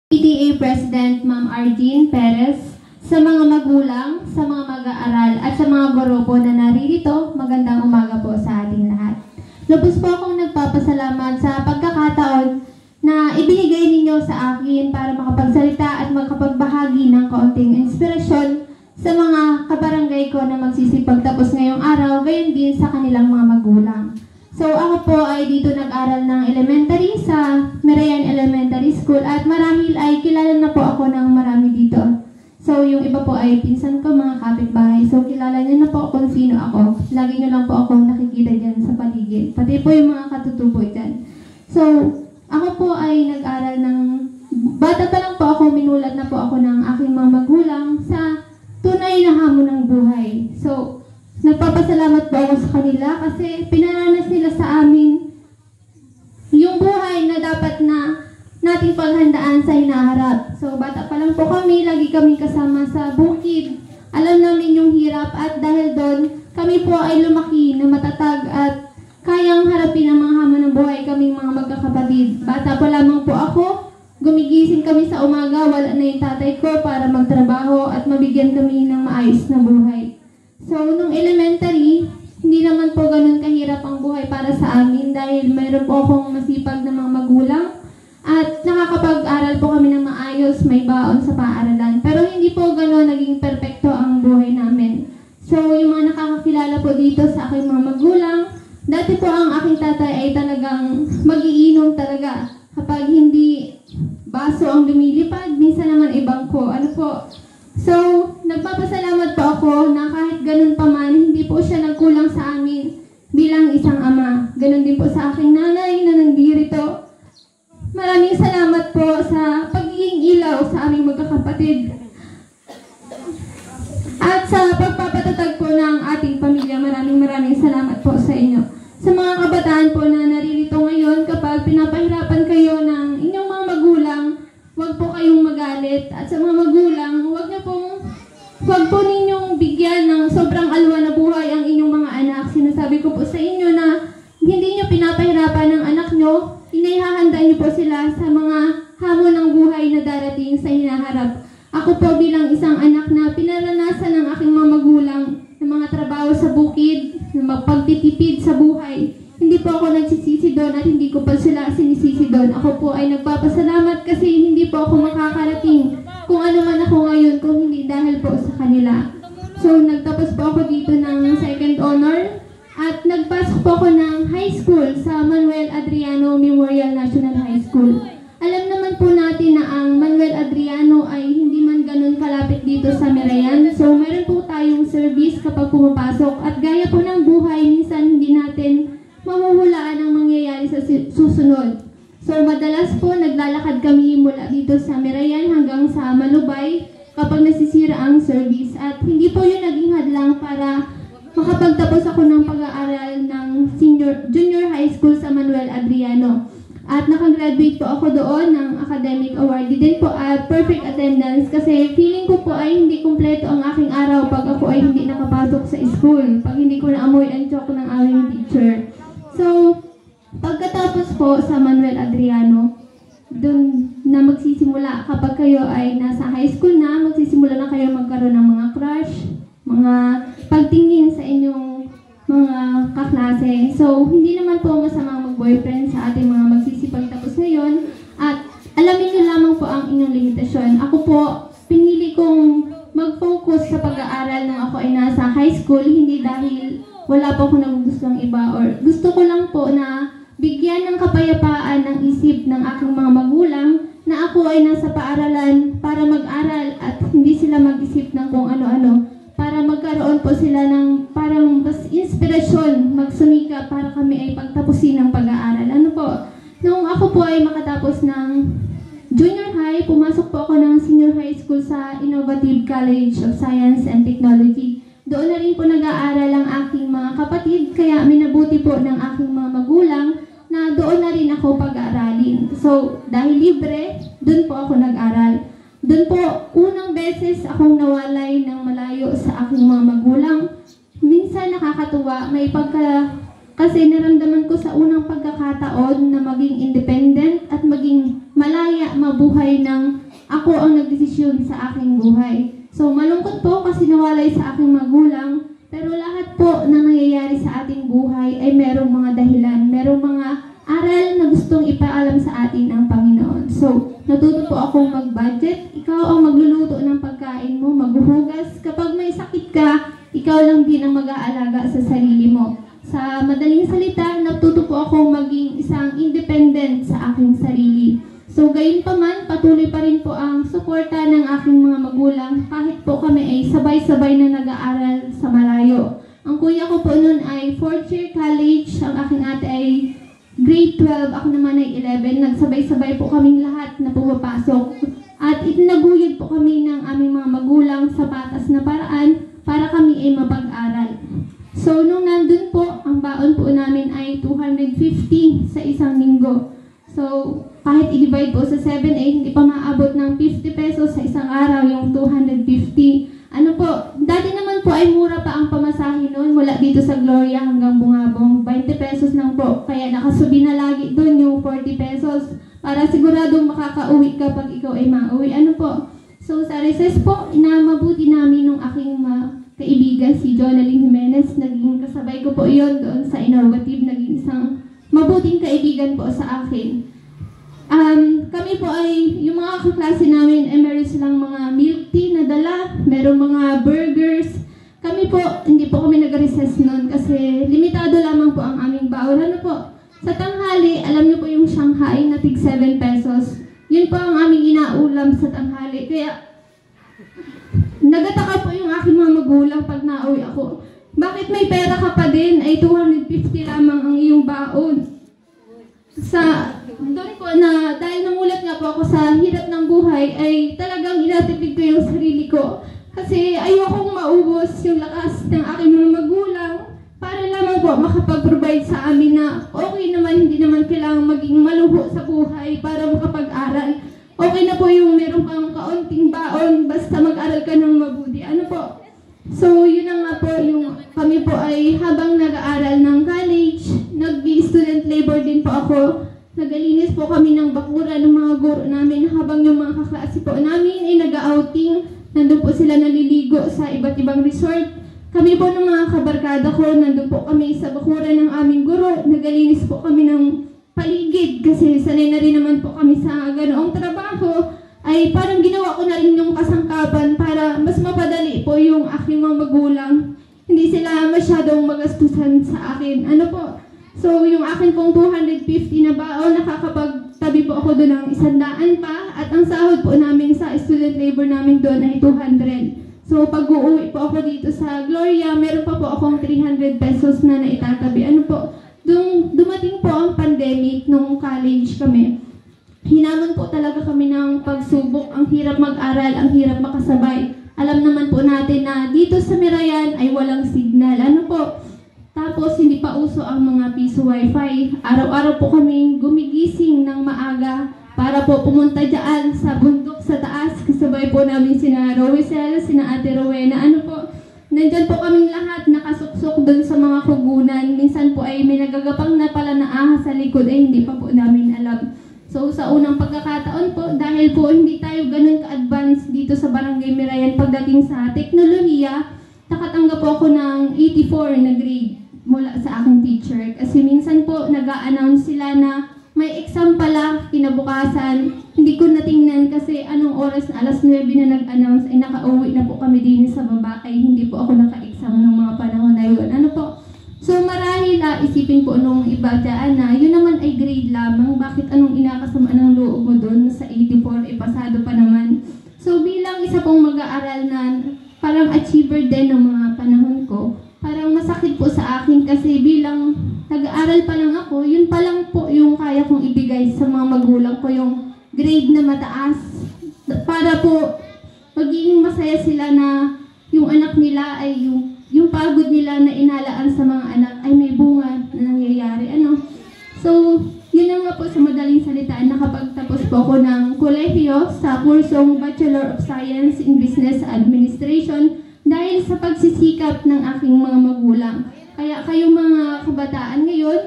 PTA President Ma'am Ardeen Perez, sa mga magulang, sa mga mag-aaral at sa mga guro po na naririto, magandang umaga po sa ating lahat. Lubos po akong nagpapasalamat sa pagkakataon na ibinigay ninyo sa akin para makapagsalita at makapagbahagi ng kaunting inspirasyon sa mga kabarangay ko na magsisipagtapos ngayong araw, gayon din sa kanilang mga magulang. So ako po ay dito nag-aral ng elementary sa Merayan Elementary School at marahil ay kilala na po ako ng marami dito. So yung iba po ay pinsan ko, mga kapitbahay. So kilala niyo na po kung sino ako. Lagi niyo lang po akong nakikita dyan sa paligid. Pati po yung mga katutubo dyan. So ako po ay nag-aral ng... Bata pa lang po ako, minulat na po ako ng aking mga magulang sa tunay na hamon ng buhay. So nagpapasalamat po ako sa kanila kasi pinaranas nila sa amin yung buhay na dapat na nating paghandaan sa hinaharap. So bata pa lang po kami, lagi kami kasama sa bukid. Alam namin yung hirap at dahil doon, kami po ay lumaki na matatag at kayang harapin ang mga hamon ng buhay kaming mga magkakapatid. Bata pa lamang po ako, gumigising kami sa umaga, wala na yung tatay ko para magtrabaho at mabigyan kami ng maayos na buhay. So, nung elementary, hindi naman po ganun kahirap ang buhay para sa amin dahil mayroon po akong masipag na mga magulang at nakakapag-aral po kami ng maayos, may baon sa paaralan. Pero hindi po ganun naging perpekto ang buhay namin. So, yung mga nakakakilala po dito sa aking mga magulang, dati po ang aking tatay ay talagang magiinom talaga. Kapag hindi baso ang lumilipad, minsan naman ibang ko. Ano po? So, nagpapasalamat po ako na kahit ganun pa man, hindi po siya nagkulang sa amin bilang isang ama. Ganun din po sa aking nanay na nandito. Maraming salamat po sa pagiging ilaw sa aming magkakapatid. At sa pagpapatatag po ng ating pamilya, maraming salamat po sa inyo. Sa mga kabataan po na naririto ngayon, kapag pinapahirapan kayo ng inyong mga magulang, huwag po kayong magalit. At sa mga magulang, huwag po ninyong bigyan ng sobrang alwa na buhay ang inyong mga anak. Sinasabi ko po sa inyo na hindi nyo pinapahirapan ng anak nyo, inihahanda nyo po sila sa mga hamon ng buhay na darating sa hinaharap. Ako po bilang isang anak na pinaranasan ng aking mga magulang ng mga trabaho sa bukid, ng magpagtitipid sa buhay. Hindi po ako nagsisisi doon at hindi ko pa sila sinisisi doon. Ako po ay nagpapasalamat kasi hindi po ako makakarating kung ano man ako ngayon kung hindi dahil po sa kanila. So, nagtapos po ako dito ng second honor at nagpasok po ako ng high school sa Manuel Adriano Memorial National High School. Alam naman po natin na ang Manuel Adriano ay hindi man ganun kalapit dito sa Merayan. So, meron po tayong service kapag pumapasok at gaya po ng buhay, minsan hindi natin mahuhulaan ang mangyayari sa susunod. So, madalas po naglalakad kami mula dito sa Merayan hanggang sa Malubay kapag nasisira ang service. At hindi po yun naging hadlang para makapagtapos ako ng pag-aaral ng junior high school sa Manuel Adriano. At nakagraduate po ako doon ng academic award. Din po at perfect attendance kasi feeling ko po ay hindi kumpleto ang aking araw pag ako ay hindi nakapasok sa school. Pag hindi ko naamoy ang chok ng aming teacher. So, pagkatapos po sa Manuel Adriano, dun na magsisimula kapag kayo ay nasa high school na, magsisimula na kayo magkaroon ng mga crush, mga pagtingin sa inyong mga kaklase. So, hindi naman po masamang mag-boyfriend sa ating mga magsisipagtapos ngayon at alamin nyo lamang po ang inyong limitasyon. Ako po, pinili kong mag-focus sa pag-aaral nung ako ay nasa high school, hindi dahil wala po akong nagugustong iba or gusto ko lang po na bigyan ng kapayapaan ng isip ng aking mga magulang na ako ay nasa paaralan para mag-aral at hindi sila mag-isip ng kung ano-ano para magkaroon po sila ng parang mas inspirasyon magsumika para kami ay pagtapusin ng pag-aaral. Ano po, nung ako po ay makatapos ng junior high, pumasok po ako ng senior high school sa Innovative College of Science and Technology. Doon na rin po nag-aaral ang aking mga kapatid, kaya minabuti po ng aking mga magulang na doon na rin ako pag-aaralin. So, dahil libre, doon po ako nag-aral. Doon po, unang beses akong nawalay ng malayo sa aking mga magulang. Minsan nakakatuwa, may Kasi naramdaman ko sa unang pagkakataon na maging independent at maging malaya, mabuhay ng ako ang nagdesisyon sa aking buhay. So malungkot po kasi nawalay sa aking magulang, pero lahat po na nangyayari sa ating buhay ay merong mga dahilan, merong mga aral na gustong ipaalam sa atin ng Panginoon. So natuto po akong mag-budget, ikaw ang magluluto ng pagkain mo, maghuhugas. Kapag may sakit ka, ikaw lang din ang mag-aalaga sa sarili mo. Sa madaling salita, natuto po akong maging isang independent sa aking sarili. So gayon pa man, patuloy pa rin po ang suporta ng aking mga magulang kahit po kami ay sabay-sabay na nag-aaral sa malayo. Ang kuya ko po noon ay 4th year college, ang aking ate ay grade 12, ako naman ay 11. Nagsabay-sabay po kaming lahat na pumapasok. At itinaguyod po kami ng aming mga magulang sa patas na paraan para kami ay mapag-aral. So, nung nandun po, ang baon po namin ay 250 sa isang linggo. So, kahit i-divide po sa 7, hindi pa maabot ng 50 pesos sa isang araw yung 250. Ano po, dati naman po ay mura pa ang pamasahe noon mula dito sa Gloria hanggang Bungabong. 20 pesos lang po, kaya nakasubi na lagi doon yung 40 pesos para siguradong makakauwi kapag ikaw ay mauwi. Ano po? So, sa recess po, inamabuti namin nung aking kaibigan si Jonalyn Jimenez. Naging kasabay ko po iyon doon sa Innovative. Naging isang mabuting kaibigan po sa akin. Kami po ay, yung mga kaklase namin, meron silang mga milk tea na dala, merong mga burgers. Kami po, hindi po kami nag-recess noon kasi limitado lamang po ang aming baon. Ano po? Sa tanghali, alam niyo po yung Shanghai na tig 7 pesos. Yun po ang aming inaulam sa tanghali. Kaya, nagataka po yung aking mga magulang pag nauwi ako. Bakit may pera ka pa din? Ay 250 lamang ang iyong baon. Doon po na, dahil namulat nga po ako sa hirap ng buhay, ay talagang inatipid ko yung sarili ko. Kasi ayokong maubos yung lakas ng aking mga magulang para lamang po makapag-provide sa amin na okay naman, hindi naman kailangang maging maluho sa buhay para makapag-aral. Okay na po yung meron kang kaunting baon basta mag-aral ka ng mabuti. Ano po? So, yun na nga po yung kami po ay habang nag-aaral ng college, nag-student labor din po ako. Nagalinis po kami ng bakura ng mga guro namin habang yung mga kaklase po namin ay nag-outing. Nandun po sila naliligo sa iba't ibang resort. Kami po ng mga kabarkada ko, nandun po kami sa bakura ng aming guro. Nagalinis po kami ng paligid kasi sanay na rin naman po kami sa ganoong trabaho. Ay parang ginawa ko na rin yung kasangkapan para mas mapadali po yung aking mga magulang. Hindi sila masyadong magastusan sa akin. Ano po? So yung akin pong 250 na baon, nakakapagtabi po ako doon ng 100 pa. At ang sahod po namin sa student labor namin doon ay 200. So pag uuwi po ako dito sa Gloria, meron pa po akong 300 pesos na naitatabi. Ano po? Dumating po ang pandemic nung college kami. Hinamon po talaga kami ng pagsubok. Ang hirap mag-aral, ang hirap makasabay. Alam naman po natin na dito sa Mirayan ay walang signal. Ano po? Tapos hindi pa uso ang mga piso wifi. Araw-araw po kami gumigising ng maaga para po pumunta dyan sa bundok sa taas. Kasabay po namin sina Rowicel, sina Ate Rowena. Ano po? Nandyan po kaming lahat nakasuksok doon sa mga kugunan. Minsan po ay may nagagapang na pala na ahas sa likod ay hindi pa po namin alam. So sa unang pagkakataon po, dahil po hindi tayo ganun ka-advance dito sa Barangay Mirayan pagdating sa teknolohiya, nakatanggap po ako ng 84 na grade mula sa aking teacher. Kasi minsan po nag-a-announce sila na may exam pala kinabukasan. Hindi ko natingnan kasi anong oras na alas 9 na nag-announce ay nakauwi na po kami din sa baba ay hindi po ako naka-exam ng mga panahon na yun. Ano po? So marahil isipin po nung iba dyan na yun naman ay grade lamang. Bakit anong inakasama ng loob mo doon sa 84 pasado pa naman? So bilang isa pong mag-aaral na parang achiever din ng mga panahon ko, parang masakit po sa akin kasi bilang nag-aaral pa lang ako, yun pa lang po yung kaya kong ibigay sa mga magulang ko, yung grade na mataas. Para po maging masaya sila na yung anak nila ay yung pagod nila na inalaan sa mga anak ay may bunga na nangyayari. Ano? So, yun na nga po sa madaling salita, nakapagtapos po ako ng kolehiyo sa kursong Bachelor of Science in Business Administration dahil sa pagsisikap ng aking mga magulang. Kaya kayong mga kabataan ngayon,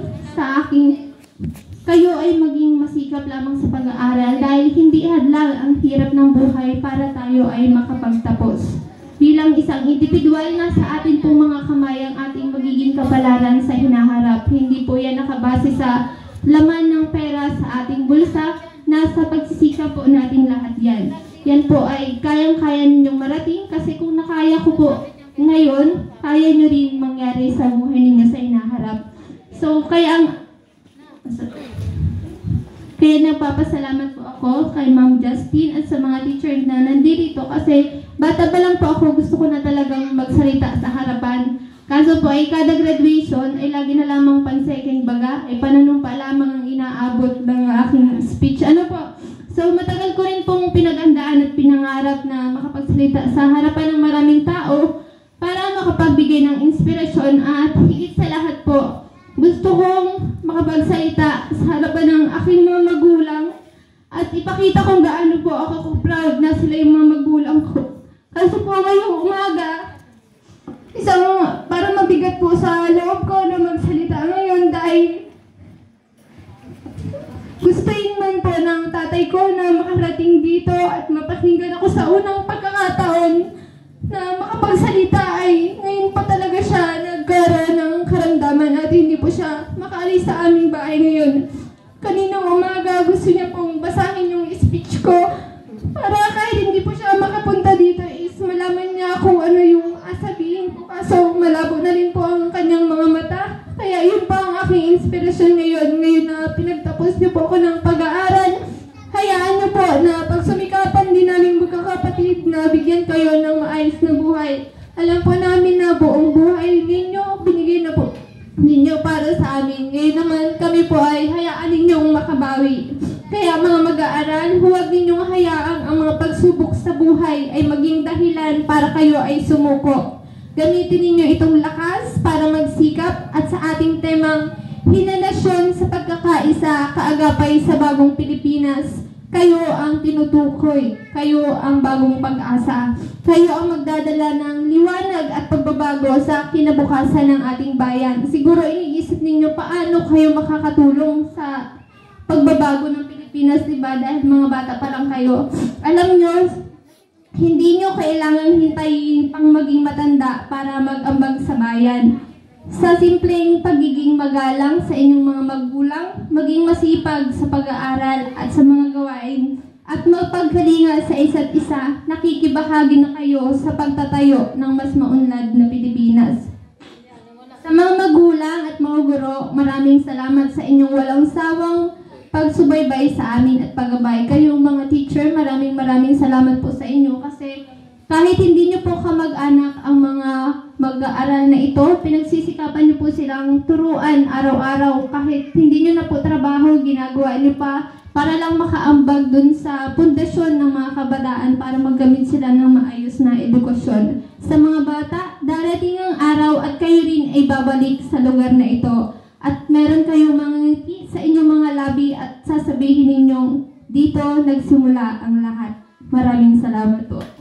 kayo ay maging masikap lamang sa pag-aaral dahil hindi hadlang ang hirap ng buhay para tayo ay makapagtapos. Bilang isang individual, nasa atin pong mga kamay ang ating magiging kapalaran sa hinaharap. Hindi po yan nakabase sa laman ng pera sa ating bulsa, nasa pagsisikap po natin lahat yan. Yan po ay kayang-kaya ninyong marating kasi kung nakaya ko po ngayon, kaya nyo rin mangyari sa buhay ninyo sa hinaharap. So, kaya nagpapasalamat po ako kay Ma'am Justine at sa mga teacher na nandito kasi bata pa lang po ako, gusto ko na talagang magsalita sa harapan. Kaso po ay kada graduation ay lagi na lamang pan-second baga, ay pananumpa lamang ang inaabot ng aking speech. Ano po? So matagal ko rin pong pinagandaan at pinangarap na makapagsalita sa harapan ng maraming tao para makapagbigay ng inspirasyon at higit sa lahat po, gusto kong makapagsalita sa harapan ng aking mga magulang at ipakita kung gaano po ako proud na sila yung mga magulang ko. Kaso po ngayong umaga, parang mabigat po sa loob ko na magsalita ngayon dahil gustuin man po ng tatay ko na makarating dito at mapakinggan ako sa unang pagkakataon na makapagsalita ay ngayon pa talaga siya nagkaroon ng karamdaman at hindi po siya makaalis sa aming bahay ngayon. Kaninang umaga gusto niya pong basahin yung speech ko para kahit hindi po siya makapunta dito is malaman niya kung ano yung sabihin ko. Kaso malabo na rin po ang kanyang mga mata. Kaya yun pa ang aking inspirasyon ngayon. Ngayon na pinagtapos niyo po ako ng pag-aaral, hayaan niyo po na pagsumikapan din namin magkakapatid na bigyan kayo ng maayos na buhay. Alam po namin na buong buhay ninyo, binigay na po ninyo para sa amin. Ngayon naman kami po ay hayaan ninyong makabawi. Kaya mga mag-aaral, huwag ninyong hayaang ang mga pagsubok sa buhay ay maging dahilan para kayo ay sumuko. Gamitin ninyo itong lakas para magsikap at sa ating temang hinanasyon sa pagkakaisa, kaagapay sa bagong Pilipinas. Kayo ang tinutukoy, kayo ang bagong pag-asa. Kayo ang magdadala ng liwanag at pagbabago sa kinabukasan ng ating bayan. Siguro iniisip ninyo paano kayo makakatulong sa pagbabago ng Pilipinas, diba? Dahil mga bata pa lang kayo. Alam nyo, hindi nyo kailangang hintayin pang maging matanda para mag-ambag sa bayan. Sa simpleng pagiging magalang sa inyong mga magulang, maging masipag sa pag-aaral at sa mga gawain, at magpagkalinga sa isa't isa, nakikibahagi na kayo sa pagtatayo ng mas maunlad na Pilipinas. Sa mga magulang at mga guro, maraming salamat sa inyong walang sawang pagsubaybay sa amin at paggabay. Kayong mga teacher, maraming salamat po sa inyo kasi kahit hindi nyo po kamag-anak ang mga mag-aaral na ito, pinagsisikapan nyo po silang turuan araw-araw. Kahit hindi nyo na po trabaho, ginagawa nyo pa para lang makaambag dun sa pundasyon ng mga kabataan para maggamit sila ng maayos na edukasyon. Sa mga bata, darating ang araw at kayo rin ay babalik sa lugar na ito. At meron kayong mga ngiti sa inyong mga labi at sasabihin ninyong dito nagsimula ang lahat. Maraming salamat po.